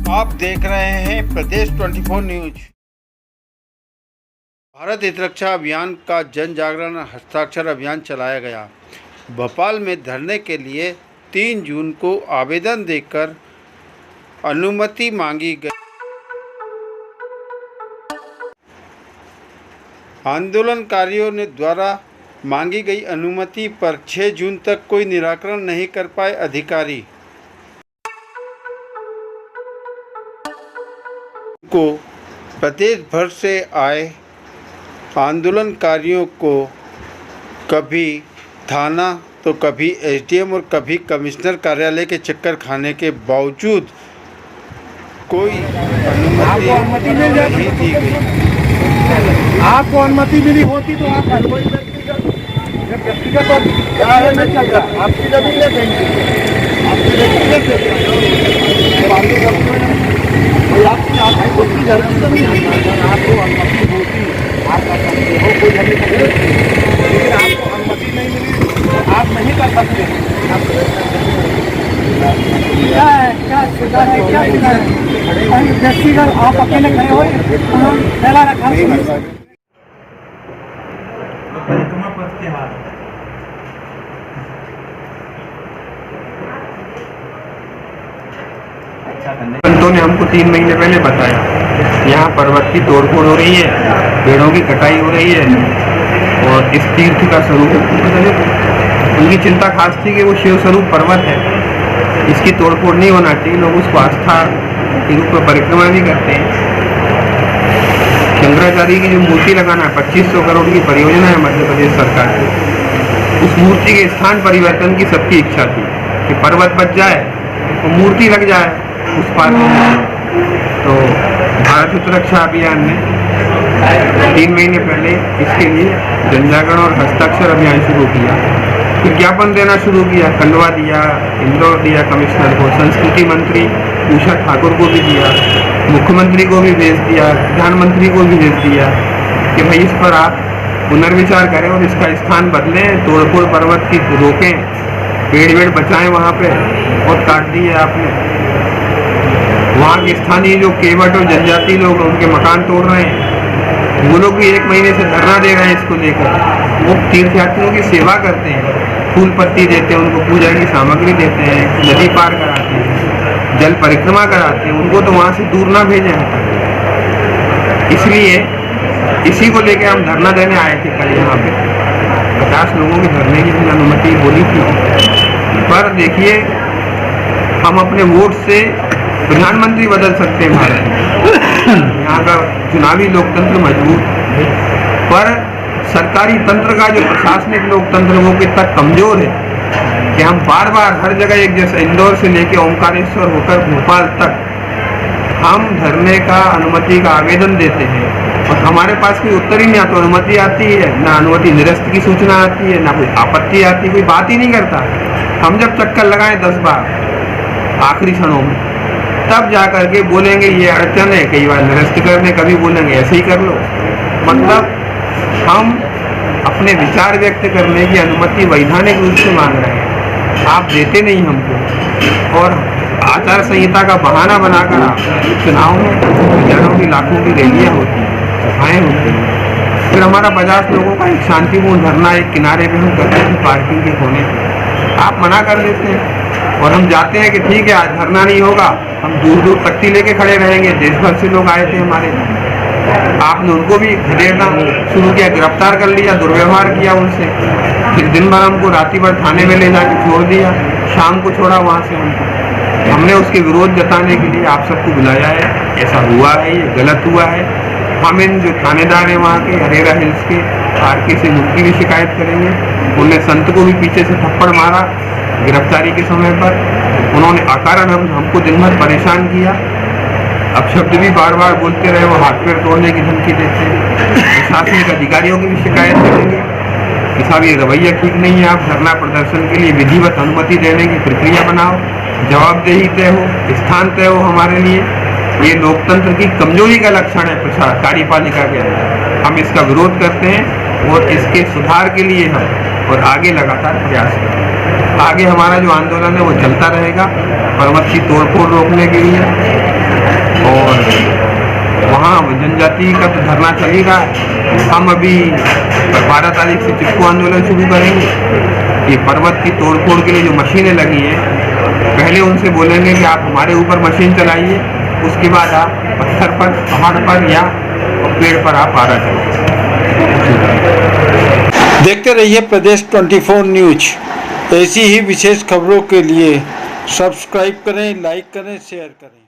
आप देख रहे हैं प्रदेश 24 न्यूज। भारत हितरक्षा अभियान का जन जागरण हस्ताक्षर अभियान चलाया गया। भोपाल में धरने के लिए 3 जून को आवेदन देकर अनुमति मांगी गई। आंदोलनकारियों ने द्वारा मांगी गई अनुमति पर 6 जून तक कोई निराकरण नहीं कर पाए अधिकारी को प्रदेश भर से आए आंदोलनकारियों को कभी थाना तो कभी एसडीएम और कभी कमिश्नर कार्यालय के चक्कर खाने के बावजूद कोई अनुमति नहीं दी गई। आपको अनुमति मिली होती तो आप व्यक्तिगत और नहीं चल रहा, आपकी जमीन है आपको अनुमति होती आप कर सकते हो, कोई लेकिन आपको अनुमति नहीं मिली आप नहीं कर सकते। क्या है व्यक्तिगत आप अकेले खड़े हो फैला रखा परिक्रमा पथ के हाथ संतों ने हमको 3 महीने पहले बताया यहाँ पर्वत की तोड़फोड़ हो रही है, पेड़ों की कटाई हो रही है और इस तीर्थ का स्वरूप उनकी चिंता खास थी कि वो शिव स्वरूप पर्वत है, इसकी तोड़फोड़ नहीं होना चाहिए। लोग उसको आस्था के रूप में परिक्रमा भी करते हैं। शंकराचार्य की जो मूर्ति लगाना है 2500 करोड़ की परियोजना है मध्य प्रदेश सरकार की, उस मूर्ति के स्थान परिवर्तन की सबकी इच्छा थी कि पर्वत बच जाए तो मूर्ति लग जाए उस पार। तो भारत हितरक्षा अभियान ने 3 महीने पहले इसके लिए जनजागरण और हस्ताक्षर अभियान शुरू किया। विज्ञापन देना शुरू किया, खंडवा दिया, इंदौर दिया कमिश्नर को, संस्कृति मंत्री उषा ठाकुर को भी दिया, मुख्यमंत्री को भी भेज दिया, प्रधानमंत्री को भी भेज दिया कि भाई इस पर आप पुनर्विचार करें और इसका स्थान बदलें, तोड़फोड़ पर्वत की रोकें, पेड़ वेड़ बचाएं वहाँ पे। और काट दिए आपने। वहाँ के स्थानीय जो केवट और जनजाति लोग उनके मकान तोड़ रहे हैं, वो लोग भी 1 महीने से धरना दे रहे हैं इसको लेकर। वो तीर्थयात्रियों की सेवा करते हैं, फूल पत्ती देते हैं, उनको पूजा की सामग्री देते हैं, नदी पार कराते हैं, जल परिक्रमा कराते हैं, उनको तो वहाँ से दूर ना भेजें। इसलिए इसी को लेकर हम धरना देने आए थे कल यहाँ पे। 50 लोगों के धरने की हमने अनुमति बोली थी, पर देखिए हम अपने वोट से प्रधानमंत्री बदल सकते हैं भारत में। यहाँ का चुनावी लोकतंत्र मजबूत है, पर सरकारी तंत्र का जो प्रशासनिक लोकतंत्र वो कितना कमजोर है कि हम बार बार हर जगह एक जैसे इंदौर से लेके ओमकारेश्वर होकर भोपाल तक हम धरने का अनुमति का आवेदन देते हैं और हमारे पास कोई उत्तर ही नहीं आता। अनुमति आती है ना, अनुमति निरस्त की सूचना आती है ना, कोई आपत्ति आती है, कोई बात ही नहीं करता। हम जब चक्कर लगाएं 10 बार आखिरी क्षणों में, तब जा करके बोलेंगे ये अड़चन है, कई बार निरस्त करने, कभी बोलेंगे ऐसे ही कर लो। मतलब हम अपने विचार व्यक्त करने की अनुमति वैधानिक रूप से मांग रहे हैं, आप देते नहीं हमको। और आचार संहिता का बहाना बनाकर चुनाव में हजारों की लाखों की रैलियाँ होती हैं, सभाएँ होती हैं, फिर हमारा 50 लोगों का एक शांतिपूर्ण धरना एक किनारे पे हम करते थे पार्किंग के कोने, आप मना कर देते हैं। और हम जाते हैं कि ठीक है आज धरना नहीं होगा, हम दूर दूर तख्ती लेके खड़े रहेंगे। देश भर से लोग आए थे हमारे, आपने उनको भी खदेड़ना शुरू किया, गिरफ्तार कर लिया, दुर्व्यवहार किया उनसे। फिर दिन भर हमको राती भर थाने में ले जाके छोड़ दिया, शाम को छोड़ा वहाँ से हमको। हमने उसके विरोध जताने के लिए आप सबको बुलाया है, ऐसा हुआ है, ये गलत हुआ है। हम इन जो थानेदार हैं वहाँ के हरेरा हिल्स के आरके से उनकी भी शिकायत करेंगे। उन्होंने संत को भी पीछे से थप्पड़ मारा गिरफ्तारी के समय पर, उन्होंने अकारण हमको दिन भर परेशान किया, अपशब्द भी बार बार बोलते रहे, वो हाथ पैर तोड़ने की धमकी देते हैं। प्रशासनिक अधिकारियों की भी शिकायत करेंगे कि साहब ये रवैया ठीक नहीं है, आप धरना प्रदर्शन के लिए विधिवत अनुमति देने की प्रक्रिया बनाओ, जवाबदेही तय हो, स्थान तय हो हमारे लिए। ये लोकतंत्र की कमजोरी का लक्षण है प्रशासन कार्यपालिका के अंदर। हम इसका विरोध करते हैं और इसके सुधार के लिए हम और आगे लगातार प्रयास करें। आगे हमारा जो आंदोलन है वो चलता रहेगा पर्वत की तोड़फोड़ रोकने के लिए। और वहाँ जनजाति का तो धरना चल ही रहा है। हम अभी 12 तारीख से चिपको आंदोलन शुरू करेंगे। ये पर्वत की तोड़फोड़ के लिए जो मशीनें लगी हैं, पहले उनसे बोलेंगे कि आप हमारे ऊपर मशीन चलाइए, उसके बाद आप पत्थर पर, पहाड़ पर या पेड़ पर आप आरा चलाइए। देखते रहिए प्रदेश 24 न्यूज। ऐसी ही विशेष खबरों के लिए सब्सक्राइब करें, लाइक करें, शेयर करें।